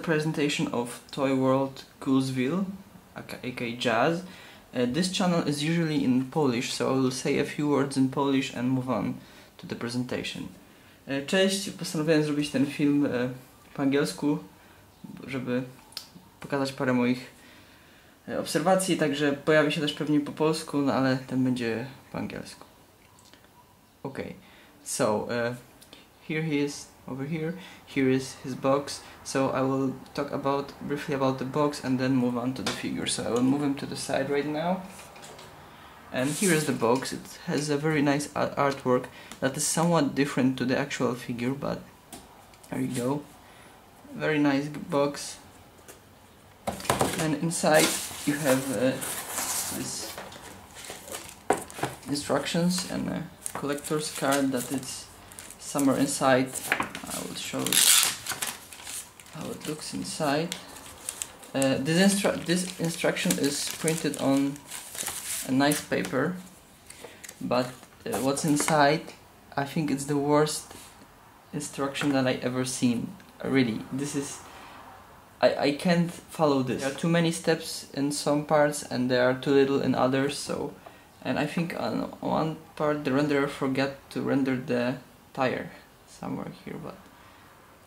presentation of Toyworld Coolsville, aka Jazz. This channel is usually in Polish, so I will say a few words in Polish and move on to the presentation. Cześć, postanowiłem zrobić ten film po angielsku, żeby pokazać parę moich obserwacji, także pojawi się też pewnie po polsku, no ale ten będzie po angielsku. Okay, so here he is over here. Here is his box. So I will talk briefly about the box and then move on to the figure. So I will move him to the side right now. And here is the box. It has a very nice artwork that is somewhat different to the actual figure, but there you go. Very nice box. And inside you have this instructions and a collector's card that it's somewhere inside. I will show you how it looks inside. This instruction is printed on a nice paper, but what's inside, I think it's the worst instruction that I ever seen. Really, this is I can't follow this. There are too many steps in some parts and there are too little in others. So, and I think on one part the renderer forgot to render the tire somewhere here, but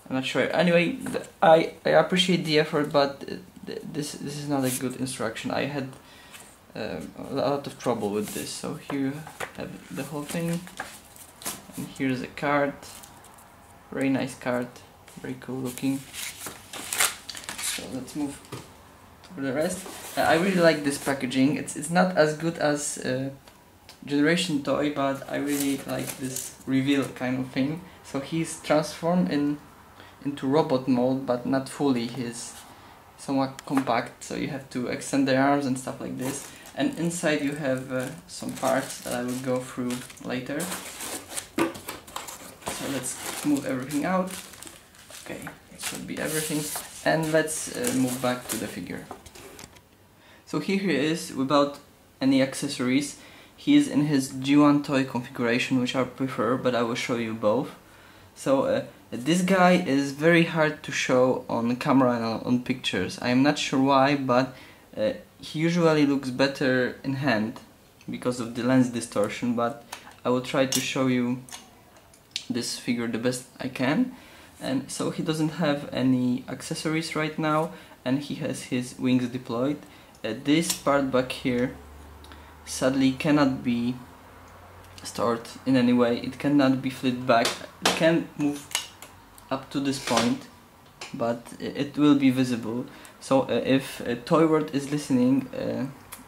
I'm not sure. Anyway, I appreciate the effort, but this is not a good instruction. I had a lot of trouble with this. So here you have the whole thing, and here's a card. Very nice card, very cool looking. So let's move for the rest. I really like this packaging. It's not as good as Generation Toy, but I really like this reveal kind of thing. So he's transformed into robot mode, but not fully. He's somewhat compact, so you have to extend the arms and stuff like this. And inside you have some parts that I will go through later. So let's move everything out. Okay, that should be everything. And let's move back to the figure. So here he is without any accessories. He is in his G1 toy configuration, which I prefer, but I will show you both. So this guy is very hard to show on camera and on pictures. I am not sure why, but he usually looks better in hand because of the lens distortion, but I will try to show you this figure the best I can. And so he doesn't have any accessories right now, and he has his wings deployed. This part back here sadly cannot be stored in any way. It cannot be flipped back. It can move up to this point, but it will be visible. So if Toyworld is listening,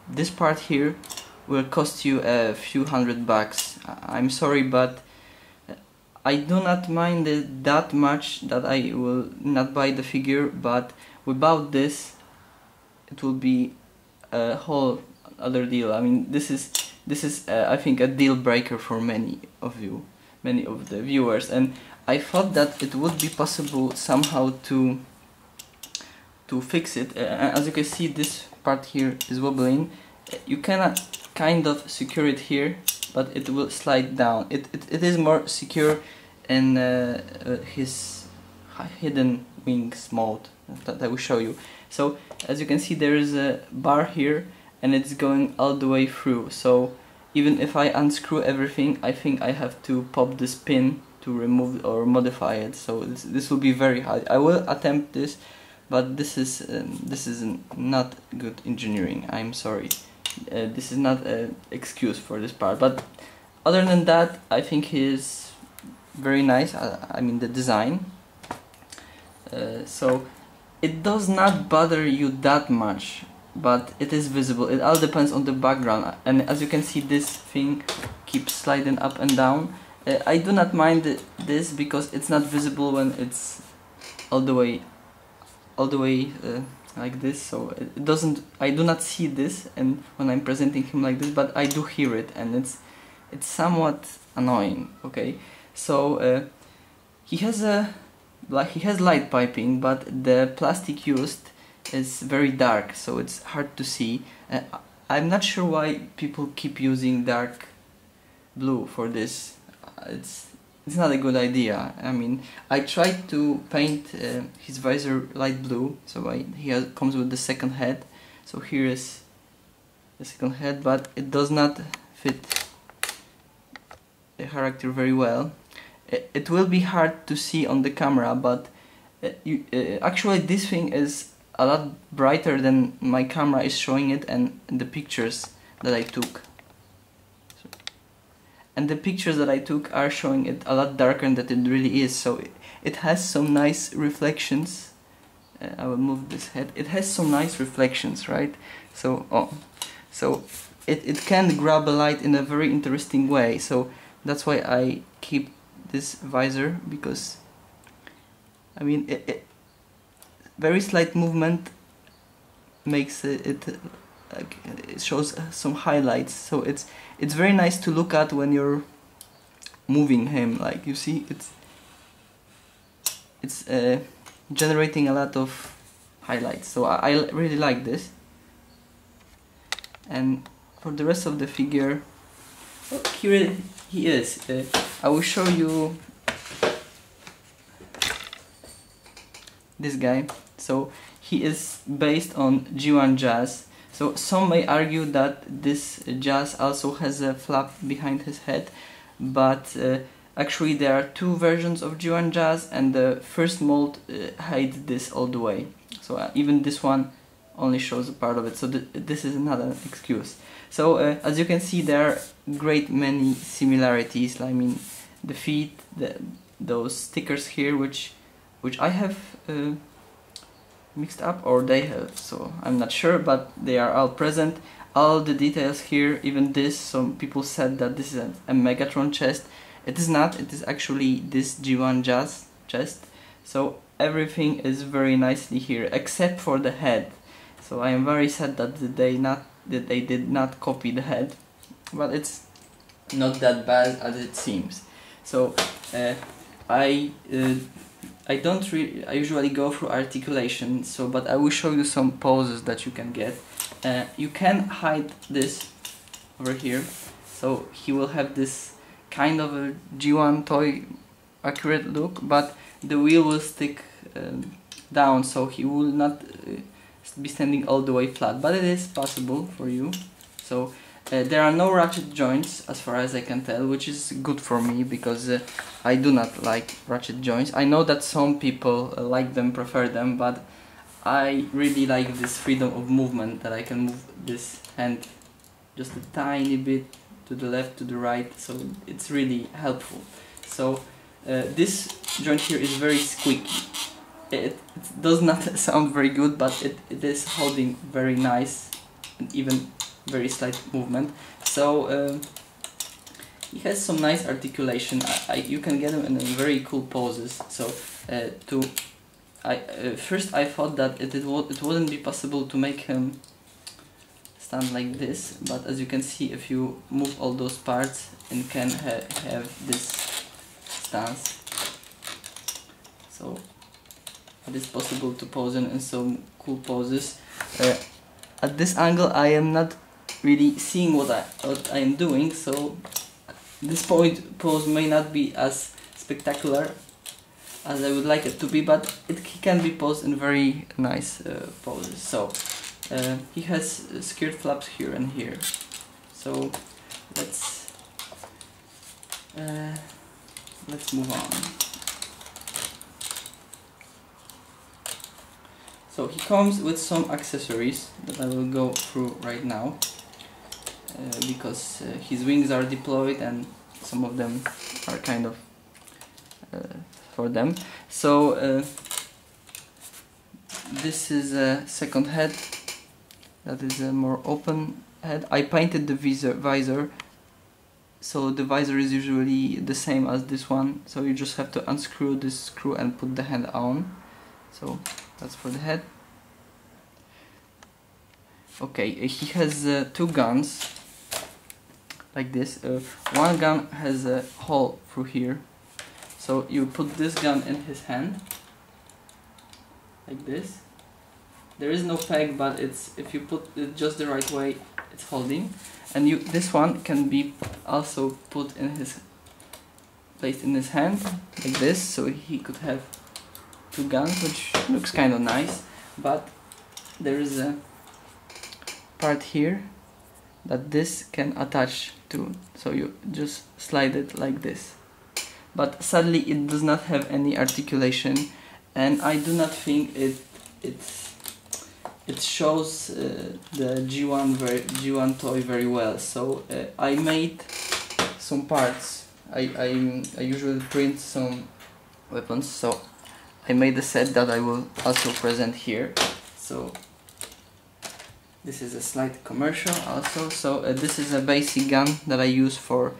this part here will cost you a few $100. I'm sorry, but I do not mind it that much that I will not buy the figure, but without this it will be a whole other deal. I mean, this is I think a deal breaker for many of the viewers, and I thought that it would be possible somehow to fix it. As you can see, this part here is wobbling. You cannot kind of secure it here, but it will slide down. It is more secure in his hidden wings mode that I will show you. So as you can see, there is a bar here and it's going all the way through. So even if I unscrew everything, I think I have to pop this pin to remove or modify it. So this will be very hard. I will attempt this, but this is not good engineering. I'm sorry. This is not an excuse for this part, but other than that, I think he is very nice. I mean, the design. So it does not bother you that much, but it is visible. It all depends on the background, and as you can see, this thing keeps sliding up and down. I do not mind this because it's not visible when it's all the way like this, so it doesn't. I do not see this, and when I'm presenting him like this, but I do hear it, and it's somewhat annoying. Okay, so he has light piping, but the plastic used is very dark, so it's hard to see. I'm not sure why people keep using dark blue for this. it's not a good idea. I mean, I tried to paint his visor light blue, so comes with the second head. So here is the second head, but it does not fit the character very well. It will be hard to see on the camera, but actually this thing is a lot brighter than my camera is showing it and the pictures that I took. And the pictures that I took are showing it a lot darker than it really is, so it has some nice reflections. I will move this head. It has some nice reflections, right? So it can grab a light in a very interesting way, so that's why I keep this visor, because I mean very slight movement makes it shows some highlights, so it's very nice to look at when you're moving him. Like you see, it's generating a lot of highlights, so I really like this. And for the rest of the figure, oh, here he is. I will show you this guy. So he is based on G1 Jazz. So some may argue that this Jazz also has a flap behind his head, but actually there are two versions of G1 Jazz, and the first mold hides this all the way. So even this one only shows a part of it, so this is not an excuse. So as you can see, there are great many similarities. I mean, the feet, those stickers here, which I have mixed up, or they have, so I'm not sure, but they are all present. All the details here, even this, some people said that this is a Megatron chest. It is not, it is actually this G1 Jazz chest. So everything is very nicely here, except for the head. So I am very sad that they did not copy the head, but it's not that bad as it seems. So I usually go through articulation, so but I will show you some poses that you can get. You can hide this over here, so he will have this kind of a G1 toy accurate look, but the wheel will stick down, so he will not be standing all the way flat, but it is possible for you. So there are no ratchet joints as far as I can tell, which is good for me, because I do not like ratchet joints. I know that some people like them, prefer them, but I really like this freedom of movement, that I can move this hand just a tiny bit to the left, to the right, so it's really helpful. So this joint here is very squeaky. It does not sound very good, but it is holding very nice, and even very slight movement. So he has some nice articulation. You can get him in very cool poses. So first I thought that it wouldn't be possible to make him stand like this, but as you can see, if you move all those parts, and can have this stance. So it is possible to pose in some cool poses. At this angle I am not really seeing what I am doing, so this pose may not be as spectacular as I would like it to be, but it can be posed in very nice poses. So he has skirt flaps here and here. So let's move on. So he comes with some accessories that I will go through right now, because his wings are deployed and some of them are kind of for them. So this is a second head, that is a more open head. I painted the visor, so the visor is usually the same as this one, so you just have to unscrew this screw and put the head on. So that's for the head. Okay, he has two guns like this. One gun has a hole through here, so you put this gun in his hand like this. There is no peg, but if you put it just the right way, it's holding. And this one can be also put in his placed in his hand like this, so he could have two guns, which looks kind of nice. But there is a part here that this can attach to, so you just slide it like this. But sadly it does not have any articulation, and I do not think it shows the G1 toy very well. So I made some parts. I usually print some weapons, so I made a set that I will also present here. So this is a slight commercial also. So this is a basic gun that I use for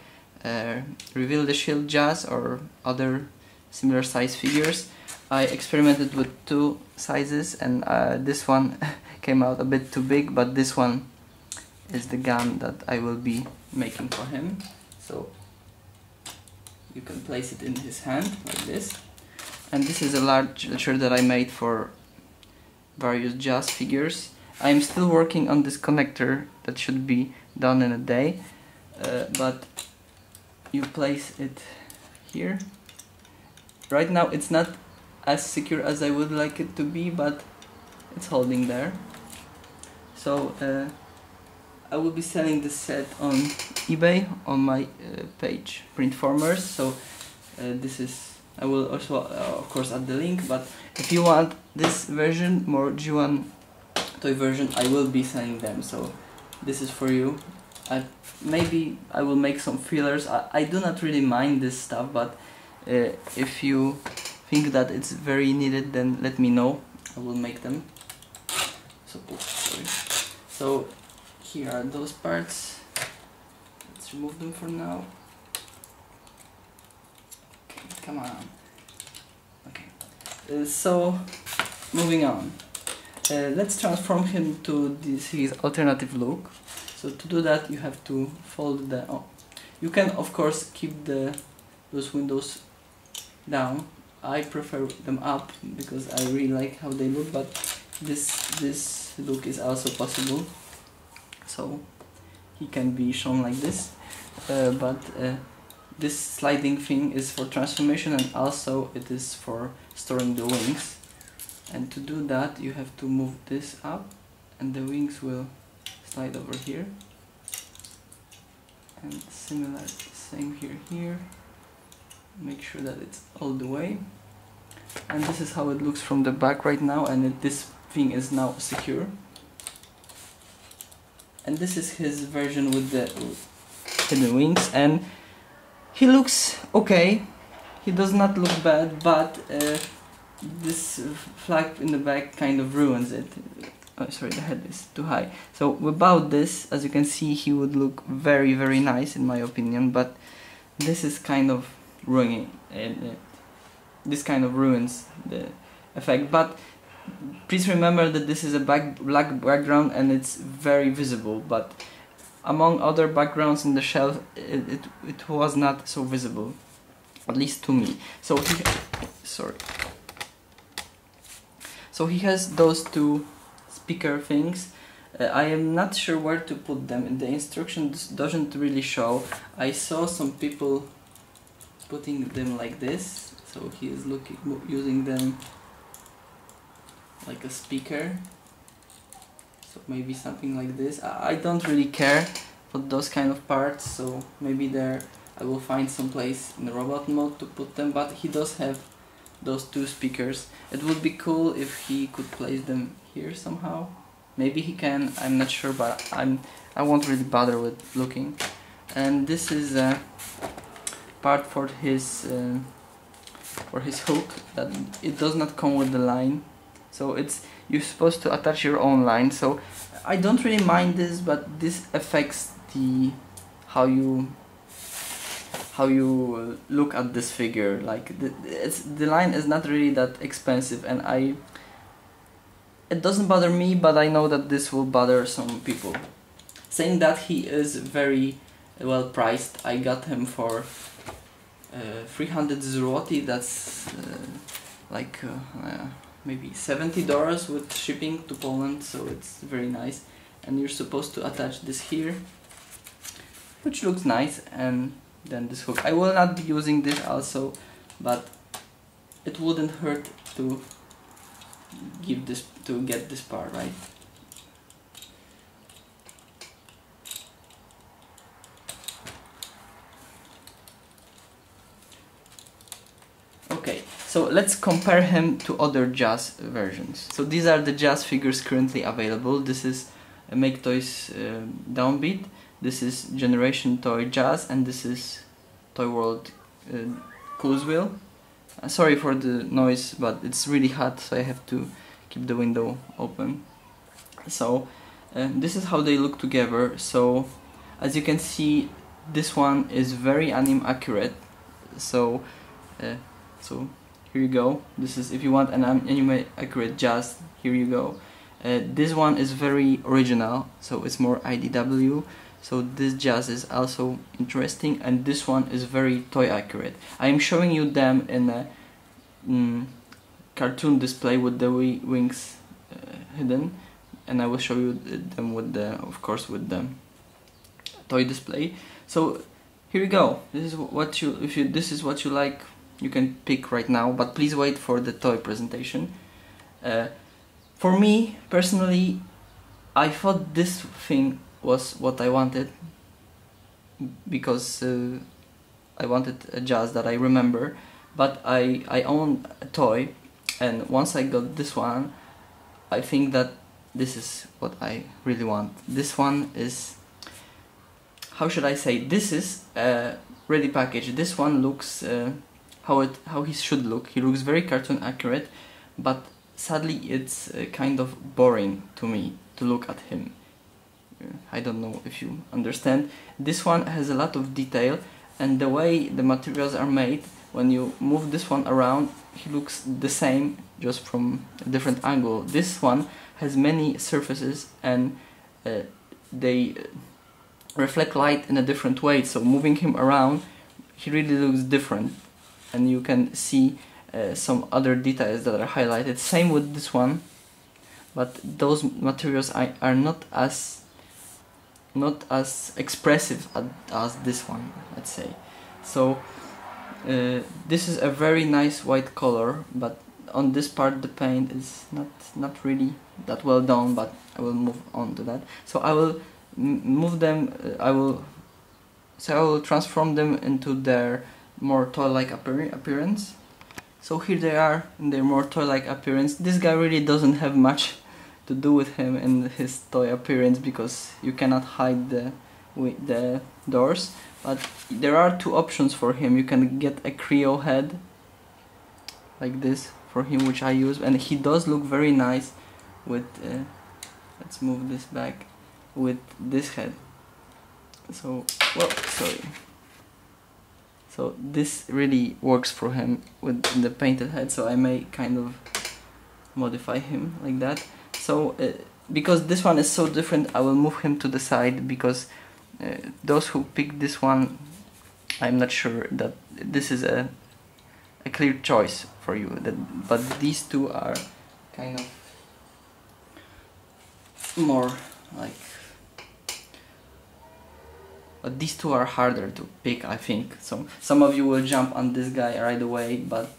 Reveal the Shield Jazz or other similar size figures. I experimented with two sizes, and this one came out a bit too big, but this one is the gun that I will be making for him. So you can place it in his hand like this. And this is a larger that I made for various jazz figures. I'm still working on this connector that should be done in a day, but you place it here. Right now it's not as secure as I would like it to be, but it's holding there. So I will be selling this set on eBay on my page Printformers. So this is, I will also of course add the link, but if you want this version, more G1 toy version, I will be selling them. So this is for you. Maybe I will make some fillers. I do not really mind this stuff, but if you think that it's very needed, then let me know. I will make them. So sorry. So here are those parts. Let's remove them for now. Okay, come on. Okay. So moving on. Let's transform him to his alternative look. So to do that, you have to fold the. Oh, you can of course keep those windows down. I prefer them up because I really like how they look, but this look is also possible. So he can be shown like this, but this sliding thing is for transformation, and also it is for storing the wings. And to do that, you have to move this up, and the wings will slide over here. And similar, same here. Make sure that it's all the way. And this is how it looks from the back right now, and this thing is now secure. And this is his version with the hidden wings, and he looks okay. He does not look bad, but this flap in the back kind of ruins it. Oh, sorry, the head is too high. So without this, as you can see, he would look very, very nice in my opinion, but this is kind of ruining it. This kind of ruins the effect. But please remember that this is a black background and it's very visible, but among other backgrounds in the shelf, it was not so visible, at least to me. So he has those two speaker things. I am not sure where to put them. In the instructions doesn't really show. I saw some people putting them like this, so he is using them like a speaker. So maybe something like this. I don't really care for those kind of parts, so maybe there I will find some place in the robot mode to put them, but he does have those two speakers. It would be cool if he could place them here somehow. Maybe he can, I'm not sure, but I won't really bother with looking. And this is a part for his hook, that it does not come with the line. So you're supposed to attach your own line. So I don't really mind this, but this affects how you look at this figure. Like the line is not really that expensive, and it doesn't bother me, but I know that this will bother some people. Saying that, he is very well priced. I got him for 300 zloty. That's maybe $70 with shipping to Poland, so it's very nice. And you're supposed to attach this here, which looks nice, and than this hook. I will not be using this also, but it wouldn't hurt to get this part right. Okay, so let's compare him to other Jazz versions. So these are the Jazz figures currently available. This is a Make Toys Downbeat, this is Generation Toy Jazz, and this is Toyworld Coolsville. Sorry for the noise, but it's really hot, so I have to keep the window open. So this is how they look together. So as you can see, this one is very anime accurate. So so here you go. This is, if you want an anime accurate Jazz, here you go. This one is very original, so it's more IDW. So this Jazz is also interesting, and this one is very toy accurate. I am showing you them in a cartoon display with the wings hidden, and I will show you them with the, of course, with the toy display. So here you go. This is what you, this is what you like, you can pick right now, but please wait for the toy presentation. For me personally, I thought this thing was what I wanted, because I wanted a Jazz that I remember, but I own a toy, and once I got this one, I think that this is what I really want. This one is, how should I say, this is a ready package. This one looks how he should look. He looks very cartoon accurate, but sadly it's kind of boring to me to look at him. I don't know if you understand. This one has a lot of detail, and the way the materials are made, when you move this one around, he looks the same, just from a different angle. This one has many surfaces, and they reflect light in a different way, so moving him around, he really looks different, and you can see some other details that are highlighted. Same with this one, but those materials are not as expressive as this one, let's say. So this is a very nice white color, but on this part the paint is not really that well done, but I will move on to that. So I will move them, I will transform them into their more toy-like appearance. So here they are in their more toy-like appearance. This guy really doesn't have much to do with him in his toy appearance, because you cannot hide the doors. But there are two options for him. You can get a Creo head like this for him, which I use, and he does look very nice with let's move this back, with this head. So, well, sorry. So this really works for him with the painted head, so I may kind of modify him like that. So because this one is so different, I will move him to the side, because those who pick this one, I'm not sure that this is a clear choice for you. But these two are kind of more like, but these two are harder to pick, I think. So some of you will jump on this guy right away, but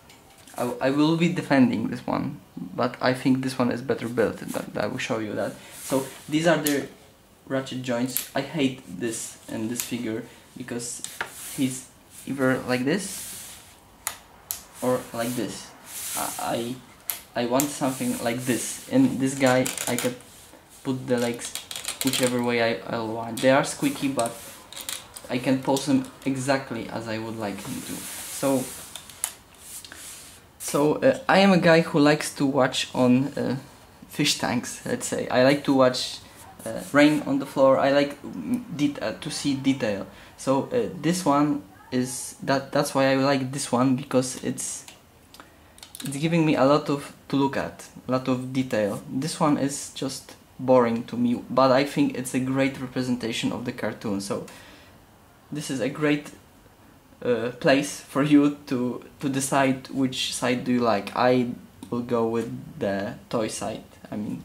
I will be defending this one. But I think this one is better built. I will show you that. So these are the Ratchet Joints. I hate this in this figure, because he's either like this or like this. I want something like this. In this guy I could put the legs whichever way I want. They are squeaky, but I can pose them exactly as I would like him to. So I am a guy who likes to watch on fish tanks, let's say. I like to watch rain on the floor. I like to see detail. So this one is that's why I like this one, because it's giving me a lot to look at, a lot of detail. This one is just boring to me, but I think it's a great representation of the cartoon. So this is a great place for you to decide which side do you like. I will go with the toy side. I mean,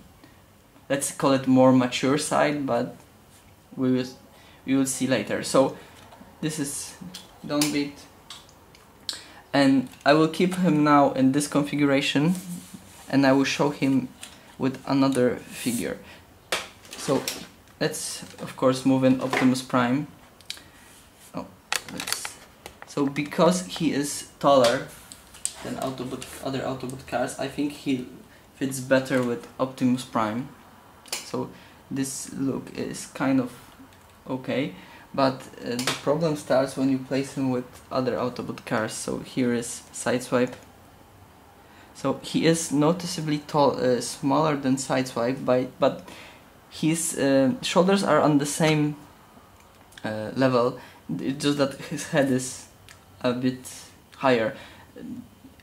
let's call it more mature side, but we will see later. So this is downbeat. And I will keep him now in this configuration, and I will show him with another figure. So let's of course move in Optimus Prime. So because he is taller than other Autobot cars, I think he fits better with Optimus Prime. So this look is kind of okay, but the problem starts when you place him with other Autobot cars. So here is Sideswipe. So he is noticeably smaller than Sideswipe, but his shoulders are on the same level. It's just that his head is a bit higher.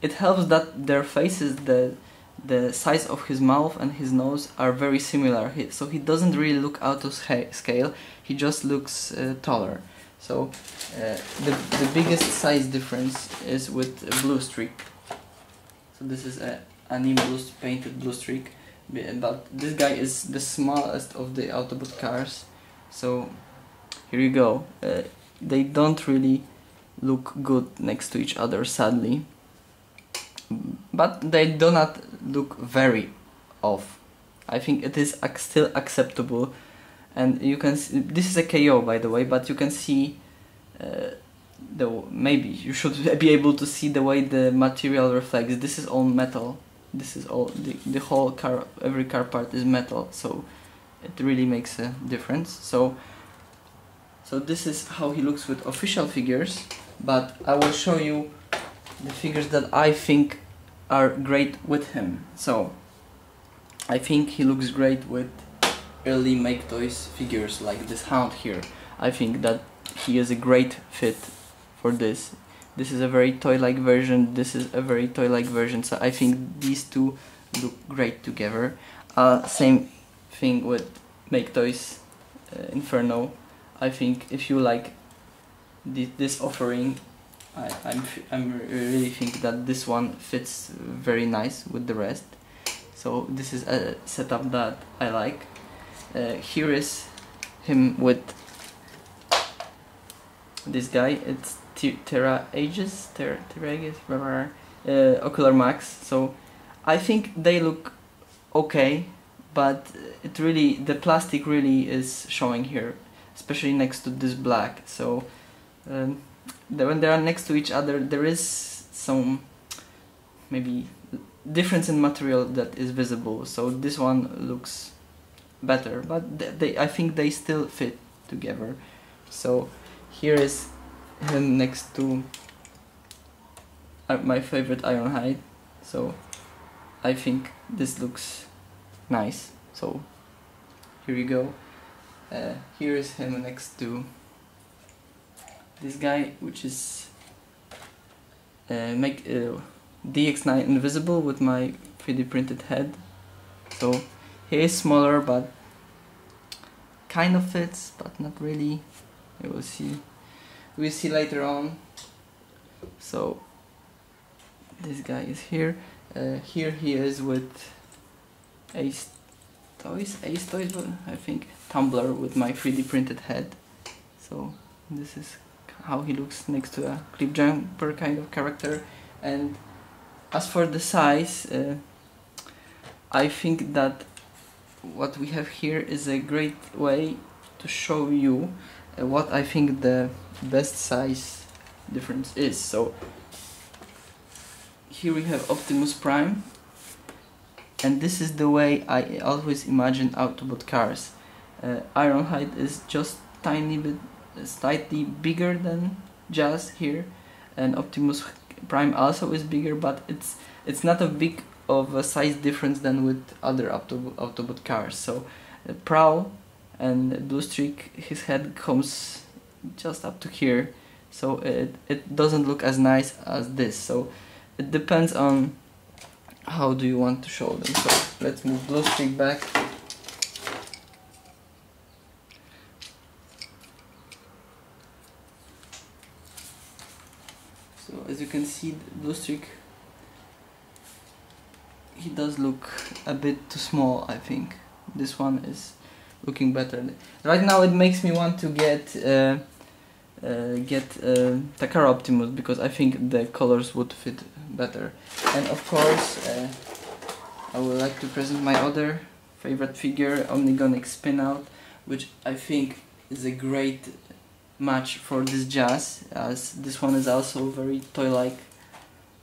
It helps that their faces, the size of his mouth and his nose are very similar. So he doesn't really look out of scale. He just looks taller. So the biggest size difference is with Blue Streak. So this is a anime painted Blue Streak, but this guy is the smallest of the Autobot cars. So here you go. They don't really look good next to each other, sadly, but they do not look very off. I think it is still acceptable, and you can see, this is a KO by the way, but you can see maybe you should be able to see the way the material reflects. This is all metal. This is all the whole car, every car part is metal, so it really makes a difference. So this is how he looks with official figures, but I will show you the figures that I think are great with him. So I think he looks great with early Make Toys figures like this Hound here. I think that he is a great fit for this. This is a very toy-like version, this is a very toy-like version, so I think these two look great together. Same thing with Make Toys Inferno. I think if you like this offering, I really think that this one fits very nice with the rest. So this is a setup that I like. Here is him with this guy. It's Terra Aegis, Ocular Max. So I think they look okay, but it really, the plastic really is showing here, especially next to this black. So when they are next to each other, there is some maybe difference in material that is visible. So this one looks better, but I think they still fit together. So here is him next to my favorite Ironhide. So I think this looks nice. So here you go. Here is him next to this guy, which is make DX9 invisible with my 3D printed head. So he is smaller, but kind of fits, but not really. We will see. We'll see later on. So this guy is here. Here he is with Ace Toys, I think, Tumbler with my 3D printed head. So this is how he looks next to a Clip Jumper kind of character. And as for the size, I think that what we have here is a great way to show you what I think the best size difference is. So here we have Optimus Prime, and this is the way I always imagine Autobot cars. Ironhide is just tiny bit, slightly bigger than Jazz here, and Optimus Prime also is bigger, but it's not a big of a size difference than with other Autobot cars. So Prowl and Blue Streak, his head comes just up to here, so it doesn't look as nice as this. So it depends on how do you want to show them. So let's move Blue Streak back. So as you can see, Blue Streak, he does look a bit too small. I think this one is looking better. Right now it makes me want to get get Takara Optimus, because I think the colors would fit better. And of course I would like to present my other favorite figure, Omnigonic Spinout, which I think is a great match for this Jazz, as this one is also very toy-like.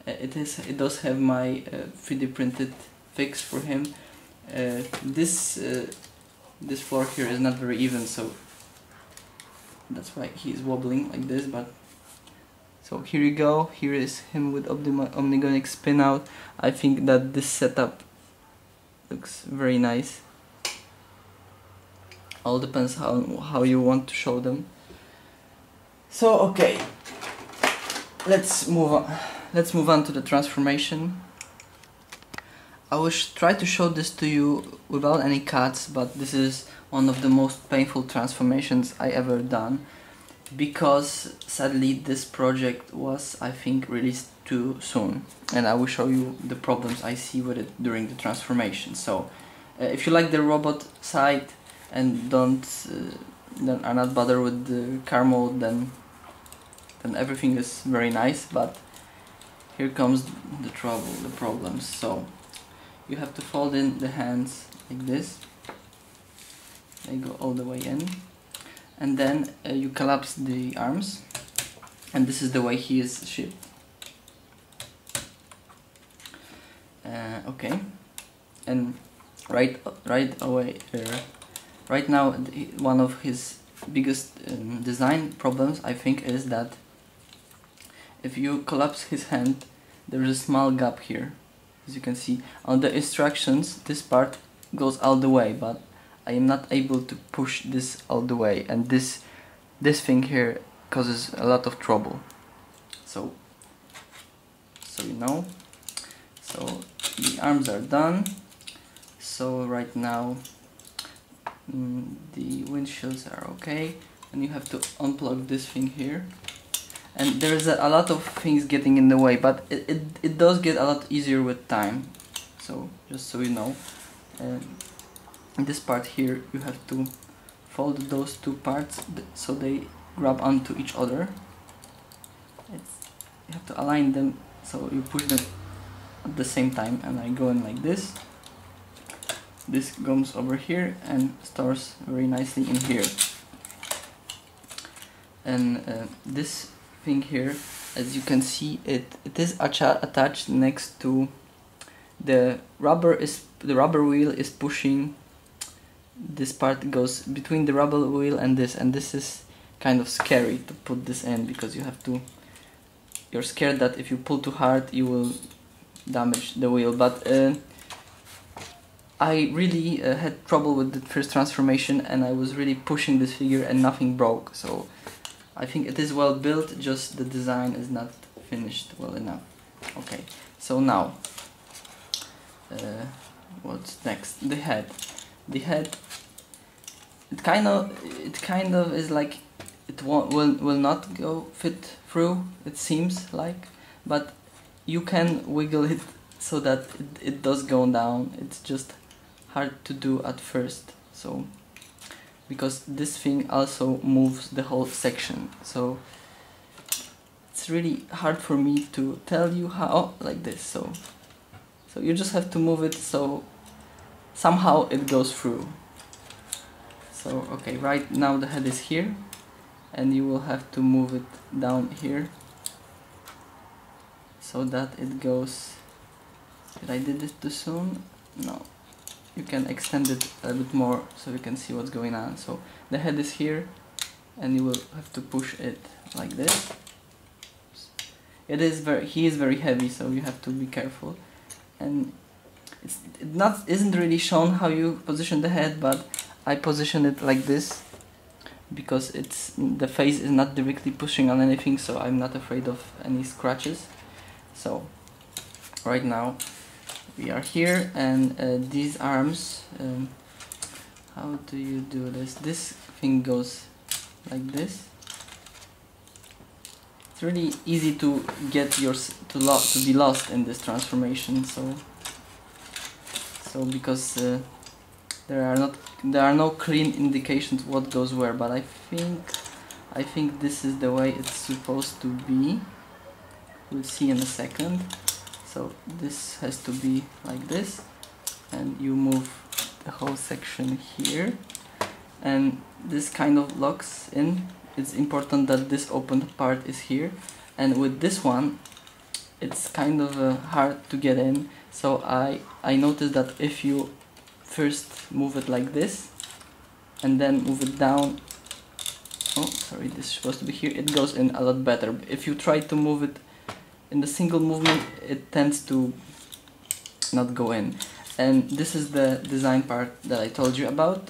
It does have my 3D printed fix for him. This floor here is not very even, so that's why he's wobbling like this. But so here you go. Here is him with Omnigonic Spinout. I think that this setup looks very nice. All depends how you want to show them. So okay, let's move on. Let's move on to the transformation. I will try to show this to you without any cuts, but this is one of the most painful transformations I ever done, because sadly this project was, I think, released too soon, and I will show you the problems I see with it during the transformation. So if you like the robot side and then are not bothered with the car mode, then everything is very nice. But here comes the trouble, the problems. So you have to fold in the hands like this. They go all the way in, and then you collapse the arms, and this is the way he is shipped. Okay, and right away, right now one of his biggest design problems, I think, is that if you collapse his hand, there is a small gap here. As you can see on the instructions, this part goes all the way, but I am not able to push this all the way, and this thing here causes a lot of trouble. So you know. So the arms are done. So right now the windshields are okay, and you have to unplug this thing here. And there's a lot of things getting in the way, but it does get a lot easier with time. So just so you know, this part here, you have to fold those two parts so they grab onto each other. You have to align them so you push them at the same time, and I go in like this. This comes over here and stores very nicely in here. And this thing here, as you can see, it is attached next to the rubber. The rubber wheel is pushing. This part goes between the rubber wheel and this is kind of scary to put this in, because you're scared that if you pull too hard you will damage the wheel. But I really had trouble with the first transformation, and I was really pushing this figure and nothing broke. So I think it is well built, just the design is not finished well enough. Okay, so now what's next? The head. The head, it kind of is like it will not fit through, it seems like, but you can wiggle it so that it does go down. It's just hard to do at first, so because this thing also moves the whole section, so it's really hard for me to tell you how, like this. So you just have to move it so somehow it goes through. So okay, right now the head is here, and you will have to move it down here so that it goes. Did I did it too soon? No. You can extend it a bit more so you can see what's going on. So the head is here, and you will have to push it like this. He is very heavy, so you have to be careful. And isn't really shown how you position the head, but I position it like this because the face is not directly pushing on anything, so I'm not afraid of any scratches. So right now we are here, and these arms, how do you do this? This thing goes like this. It's really easy to get to be lost in this transformation. So because there are no clean indications what goes where, but I think I think this is the way it's supposed to be. We'll see in a second. So this has to be like this, and you move the whole section here, and this kind of locks in. It's important that this open part is here, and with this one it's kind of hard to get in. So I noticed that if you first move it like this and then move it down, oh sorry, this is supposed to be here, it goes in a lot better. If you try to move it in the single movement, it tends to not go in. And this is the design part that I told you about.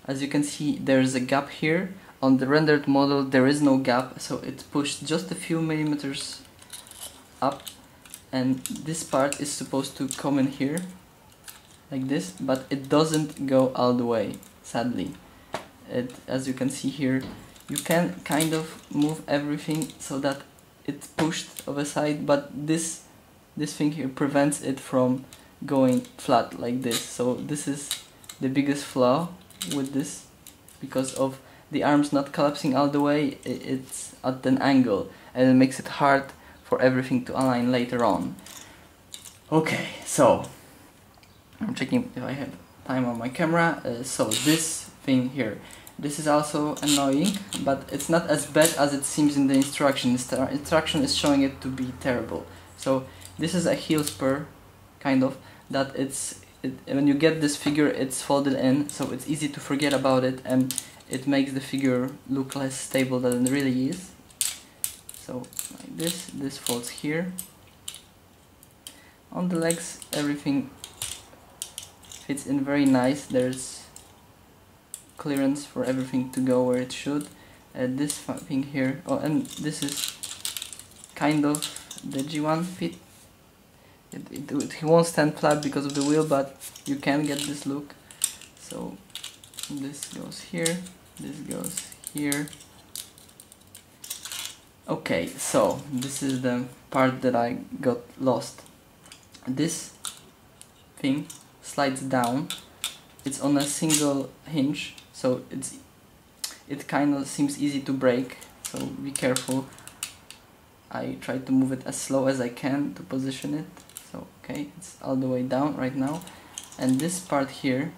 As you can see, there is a gap here. On the rendered model there is no gap, so it's pushed just a few millimeters up, and this part is supposed to come in here like this, but it doesn't go all the way, sadly. As you can see here, you can kind of move everything so that it's pushed of a side, but this thing here prevents it from going flat like this. So this is the biggest flaw with this, because of the arms not collapsing all the way. It's at an angle, and it makes it hard for everything to align later on. Okay, so I'm checking if I have time on my camera. So this thing here, this is also annoying, but it's not as bad as it seems in the instructions. The instruction is showing it to be terrible. So this is a heel spur, kind of, that when you get this figure, it's folded in, so it's easy to forget about it, and it makes the figure look less stable than it really is. So like this folds here. On the legs, everything fits in very nice. There's clearance for everything to go where it should. This thing here, oh, and this is kind of the G1 fit. He won't stand flat because of the wheel, but you can get this look. So this goes here, this goes here. Okay, so this is the part that I got lost. This thing slides down. It's on a single hinge, so it kind of seems easy to break, so be careful. I try to move it as slow as I can to position it. So okay, it's all the way down right now, and this part here,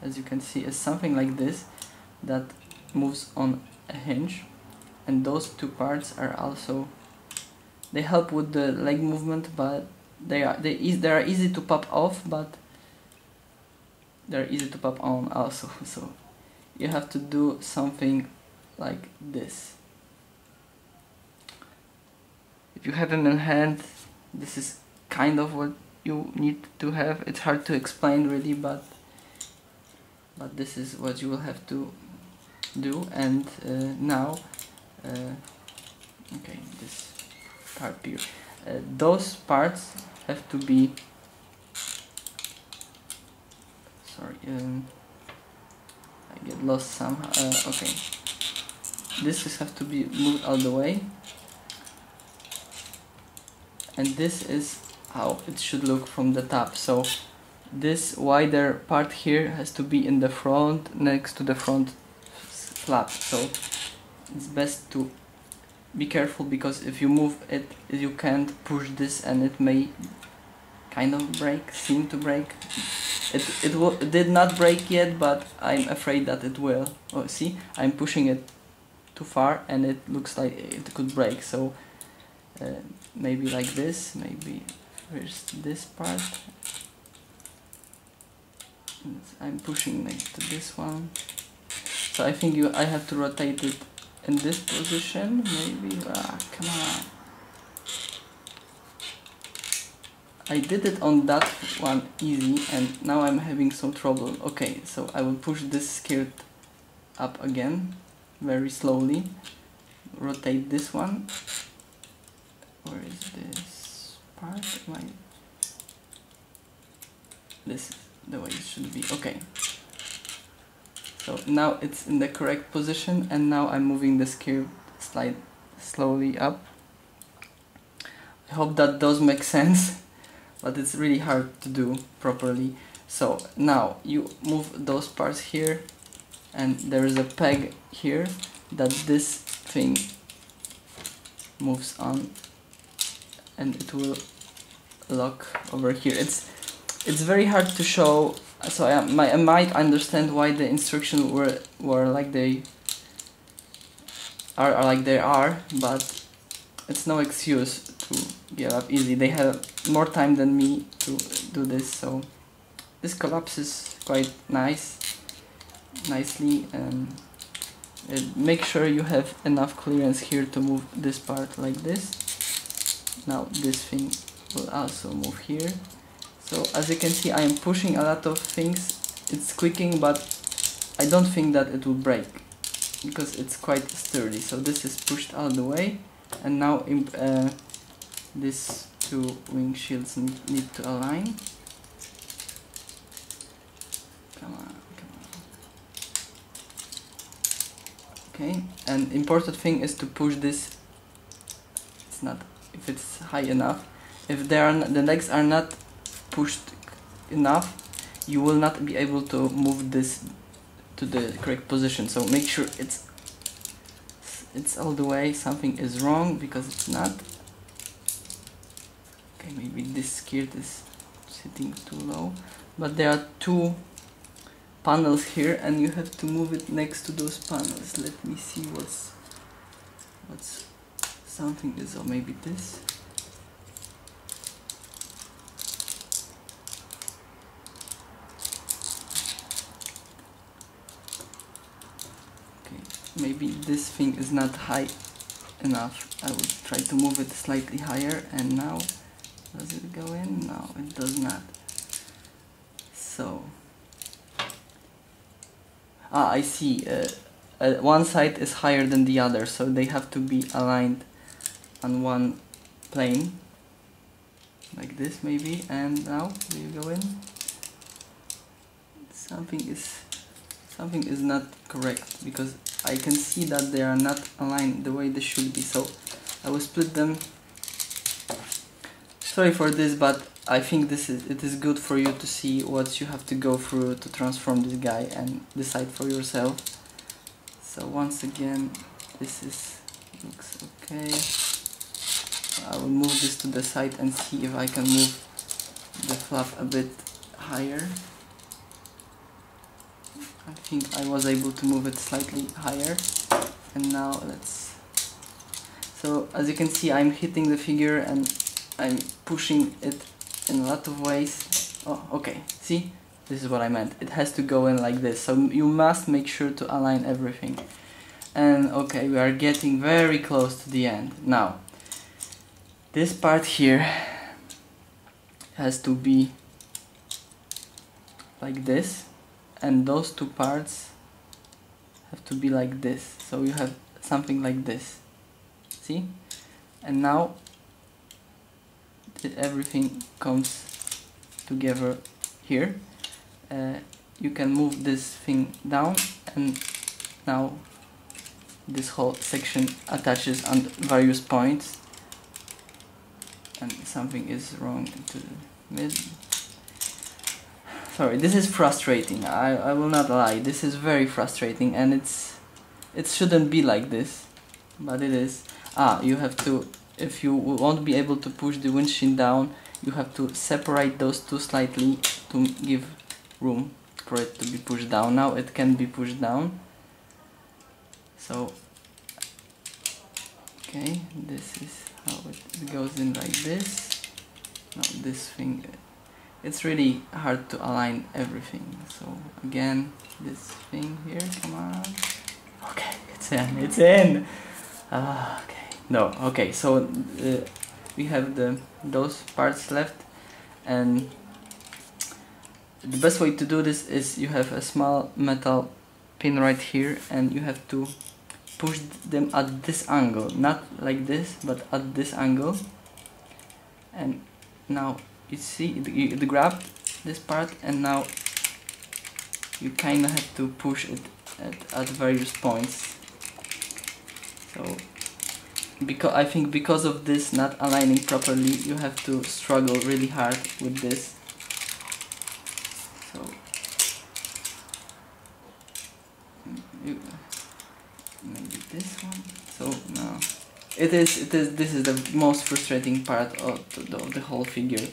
as you can see, is something like this that moves on a hinge, and those two parts are also, they help with the leg movement, but they are easy to pop off, but they're easy to pop on also. So you have to do something like this. If you have them in hand, this is kind of what you need to have. It's hard to explain really, but this is what you will have to do. And now, okay, this part here, those parts have to be, sorry, I get lost somehow. Okay, this just have to be moved all the way, and this is how it should look from the top. So this wider part here has to be in the front, next to the front flap. So it's best to be careful, because if you move it, you can't push this and it may kind of break, seem to break. It did not break yet, but I'm afraid that it will. Oh, see, I'm pushing it too far and it looks like it could break. So maybe like this, maybe first this part. I'm pushing next to this one. So I think I have to rotate it in this position, maybe. Come on. I did it on that one easy, and now I'm having some trouble. Okay, so I will push this skirt up again, very slowly. Rotate this one. Where is this part? This is the way it should be. Okay. So now it's in the correct position, and now I'm moving the skirt slide slowly up. I hope that does make sense, but it's really hard to do properly. So now you move those parts here, and there is a peg here that this thing moves on and it will lock over here. It's very hard to show, so I might understand why the instructions were like they are like they are, but it's no excuse to give up easy. They have more time than me to do this, so this collapses quite nicely, and make sure you have enough clearance here to move this part like this. Now this thing will also move here. So as you can see, I am pushing a lot of things. It's squeaking, but I don't think that it will break because it's quite sturdy. So this is pushed all the way, and now these two windshields need to align. Come on. Okay, and important thing is to push this. It's not if it's high enough. If the legs are not pushed enough, you will not be able to move this to the correct position. So make sure it's all the way. Something is wrong because it's not. Okay, maybe this skirt is sitting too low, but there are two panels here and you have to move it next to those panels. Let me see what's something is, or maybe this. Okay, maybe this thing is not high enough. I will try to move it slightly higher, and now does it go in? No, it does not. So I see. One side is higher than the other, so they have to be aligned on one plane, like this maybe. And now, do you go in? Something is not correct because I can see that they are not aligned the way they should be. So I will split them. Sorry for this, but I think it is good for you to see what you have to go through to transform this guy and decide for yourself. So once again, looks okay. I will move this to the side and see if I can move the flap a bit higher. I think I was able to move it slightly higher, and now so as you can see, I'm hitting the figure and I'm pushing it in a lot of ways. Oh, okay, see? This is what I meant. It has to go in like this, so you must make sure to align everything. And okay, we are getting very close to the end. Now, this part here has to be like this, and those two parts have to be like this. So you have something like this. See? And now everything comes together here. You can move this thing down, and now this whole section attaches on various points, and something is wrong to the mid. Sorry, this is frustrating. I will not lie, this is very frustrating, and it shouldn't be like this, but it is. You have to, if you won't be able to push the windshield down, you have to separate those two slightly to give room for it to be pushed down. Now it can be pushed down. So, okay, this is how it goes in like this. Now this thing, it's really hard to align everything. So again, this thing here, come on. Okay, it's in. Okay. No, okay, so we have those parts left, and the best way to do this is you have a small metal pin right here, and you have to push them at this angle, not like this, but at this angle. And now you see it grabbed this part, and now you kind of have to push it at various points. So I think because of this not aligning properly, you have to struggle really hard with this. So maybe this one. So no, this is the most frustrating part of the whole figure.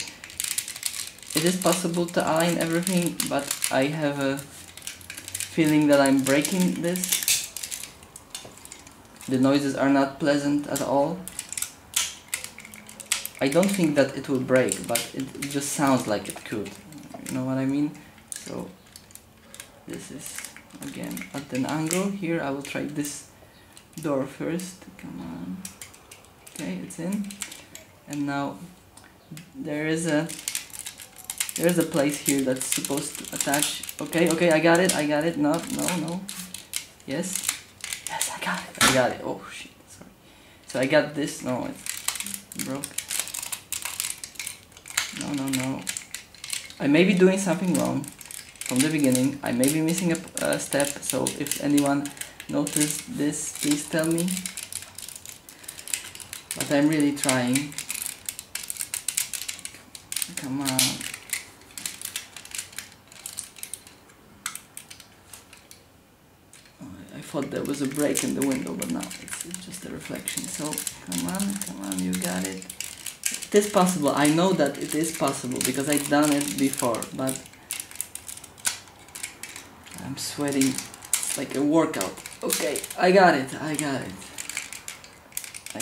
It is possible to align everything, but I have a feeling that I'm breaking this. The noises are not pleasant at all. I don't think that it will break, but it just sounds like it could. You know what I mean? So this is again at an angle. Here I will try this door first. Come on. Okay, it's in. And now there's a place here that's supposed to attach. Okay, I got it. No. Yes, I got it. Oh shit, sorry. So I got this. No, it broke. No. I may be doing something wrong from the beginning. I may be missing a step. So if anyone noticed this, please tell me. But I'm really trying. Come on. I thought there was a break in the window, but no, it's just a reflection. So come on, you got it. It is possible. I know that it is possible because I've done it before, but I'm sweating. It's like a workout. Okay, I got it. I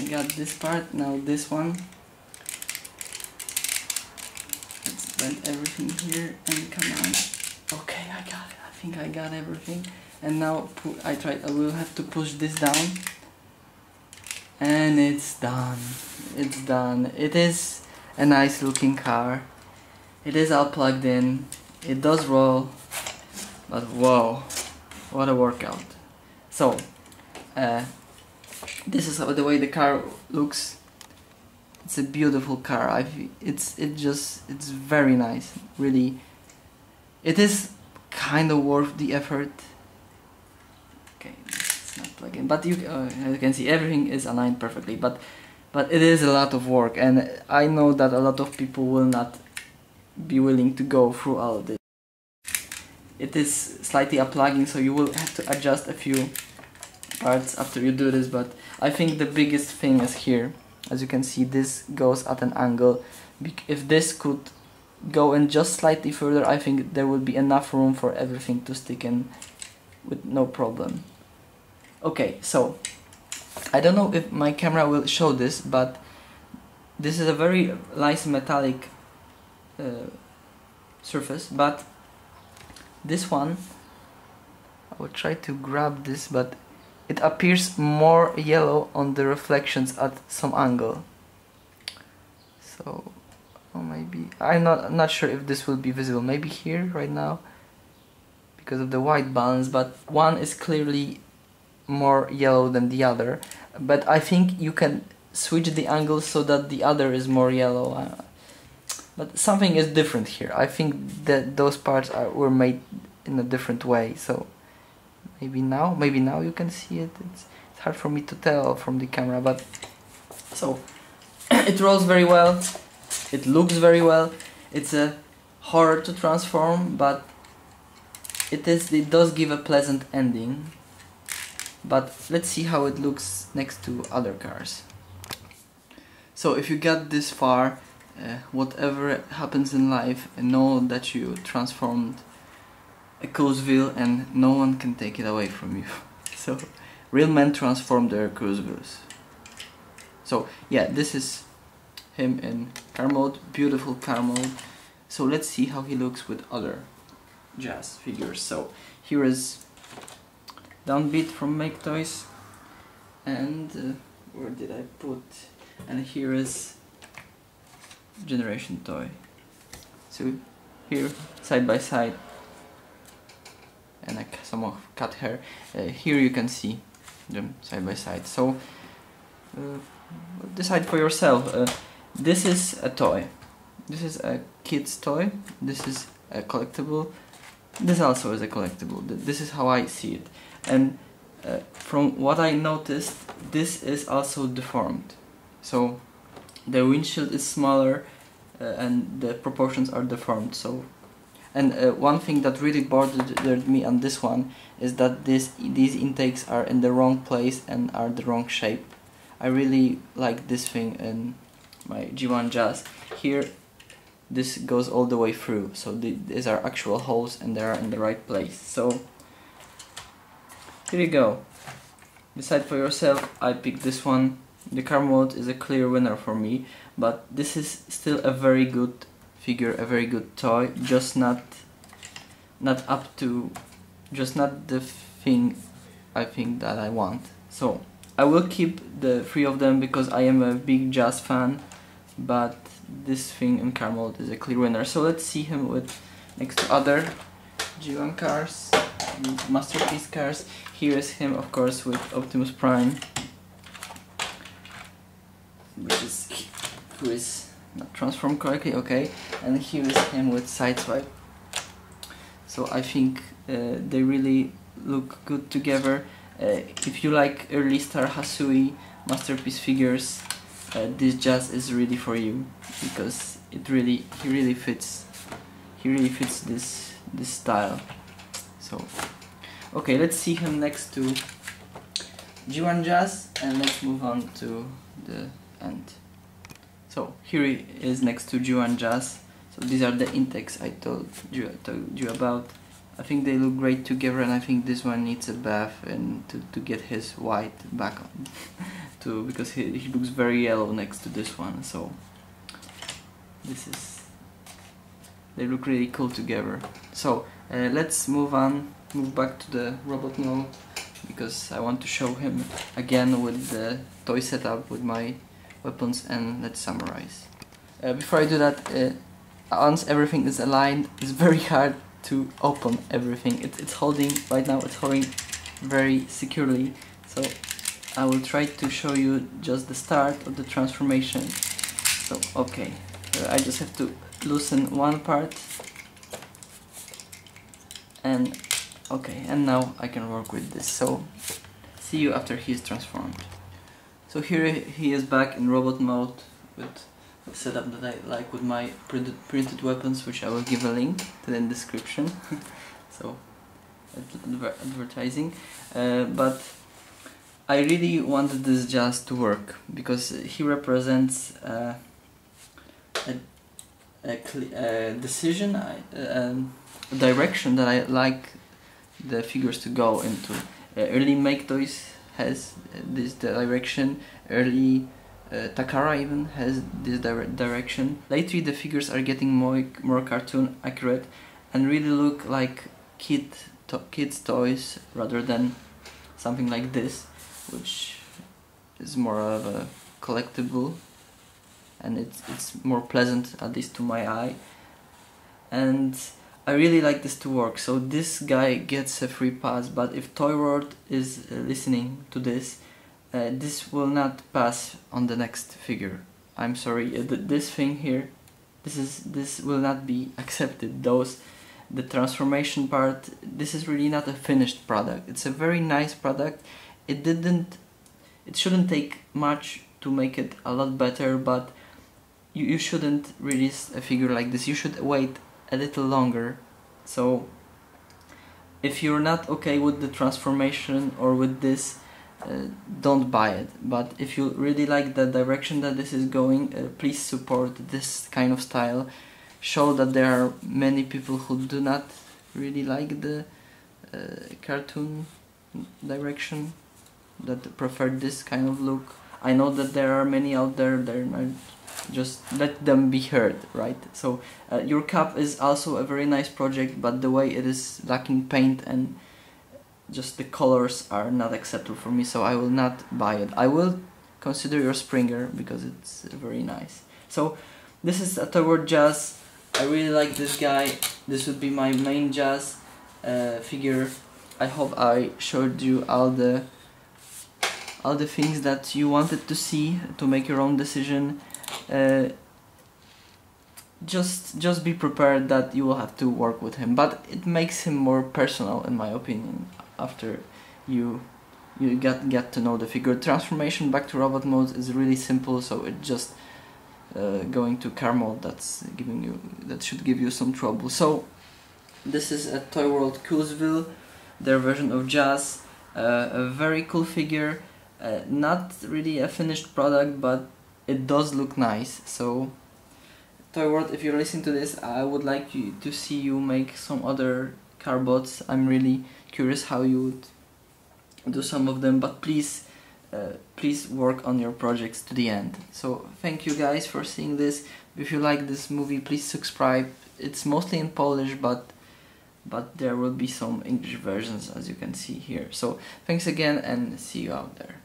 got this part. Now this one. Let's bend everything here and come on. Okay, I got it. I think I got everything. And now I will have to push this down. And it's done. It's done. It is a nice looking car. It is all plugged in. It does roll. But whoa, what a workout. So, this is the way the car looks. It's a beautiful car. It's very nice. Really, it is kind of worth the effort. Okay, it's not plugged in, but as you can see, everything is aligned perfectly. But it is a lot of work, and I know that a lot of people will not be willing to go through all of this. It is slightly unplugging, so you will have to adjust a few parts after you do this. But I think the biggest thing is here. As you can see, this goes at an angle. If this could go in just slightly further, I think there would be enough room for everything to stick in with no problem. Okay, so I don't know if my camera will show this, but this is a very nice metallic surface, but this one, I will try to grab this, but it appears more yellow on the reflections at some angle. So, or maybe I'm not sure if this will be visible. Maybe here right now because of the white balance, but one is clearly more yellow than the other. But I think you can switch the angle so that the other is more yellow. But something is different here. I think that those parts were made in a different way. So maybe now you can see it. It's hard for me to tell from the camera, but so it rolls very well. It looks very well. It's a horror to transform, but it does give a pleasant ending. But let's see how it looks next to other cars. So if you got this far, whatever happens in life, know that you transformed a Coolsville and no one can take it away from you. So real men transform their Coolsvilles. So yeah, this is him in car mode, beautiful car mode. So let's see how he looks with other jazz figures. So here is Downbeat from Make Toys, and where did I put? And here is Generation Toy. So here, side by side, and some of cat hair. Here you can see them side by side. So decide for yourself. This is a toy. This is a kid's toy. This is a collectible. This also is a collectible. This is how I see it. And from what I noticed, this is also deformed. So the windshield is smaller and the proportions are deformed. So And one thing that really bothered me on this one is that these intakes are in the wrong place and are the wrong shape. I really like this thing in my G1 Jazz. Here this goes all the way through, so these are actual holes and they are in the right place. So here you go. Decide for yourself. I picked this one. The car mode is a clear winner for me, but this is still a very good figure, a very good toy, just not the thing I think that I want. So I will keep the 3 of them because I am a big Jazz fan, but this thing in car mode is a clear winner. So let's see him with next to other G1 cars, masterpiece cars. Here is him, of course, with Optimus Prime, who is not transformed correctly, okay, and here is him with Sideswipe. So I think they really look good together. If you like early Star Hasui masterpiece figures, this Jazz is really for you, because he really fits this style. So okay, let's see him next to G1 Jazz, and let's move on to the end. So here he is next to G1 Jazz. So these are the intakes I told you about. I think they look great together, and I think this one needs a bath and to get his white back on because he looks very yellow next to this one. So they look really cool together. So let's move back to the robot mode, because I want to show him again with the toy setup with my weapons, and let's summarize. Before I do that, once everything is aligned, it's very hard to open everything. It's holding right now. It's holding very securely. So I will try to show you just the start of the transformation. So okay, I just have to loosen one part, and okay, and now I can work with this. So see you after he is transformed. So here he is back in robot mode with the setup that I like, with my printed weapons, which I will give a link to the description. So advertising, but I really wanted this Jazz to work because he represents a decision, a direction that I like the figures to go into. Early Make Toys has this direction, early Takara even has this direction. Lately the figures are getting more cartoon accurate and really look like kids toys rather than something like this, which is more of a collectible, and it's more pleasant, at least to my eye, and I really like this to work. So this guy gets a free pass, but if Toyworld is listening to this, this will not pass on the next figure. I'm sorry, this thing here, this will not be accepted. The transformation part, this is really not a finished product. It's a very nice product. It shouldn't take much to make it a lot better, but you shouldn't release a figure like this. You should wait a little longer. So if you're not okay with the transformation or with this, don't buy it. But if you really like the direction that this is going, please support this kind of style. Show that there are many people who do not really like the cartoon direction, that prefer this kind of look. I know that there are many out there, just let them be heard, right? So your cap is also a very nice project, but the way it is lacking paint and just the colors are not acceptable for me, so I will not buy it. I will consider your Springer because it's very nice. So this is a Toyworld Jazz. I really like this guy. This would be my main Jazz figure. I hope I showed you all the things that you wanted to see to make your own decision. Just be prepared that you will have to work with him, but it makes him more personal, in my opinion, after you get to know the figure. Transformation back to robot mode is really simple, so it just going to car mode that should give you some trouble. So This is a Toyworld Coolsville, their version of Jazz. A very cool figure, not really a finished product, but it does look nice. So Toyworld, if you're listening to this, I would like to see you make some other carbots. I'm really curious how you would do some of them, but please work on your projects to the end. So thank you guys for seeing this. If you like this movie, please subscribe. It's mostly in Polish, but there will be some English versions, as you can see here. So thanks again, and see you out there.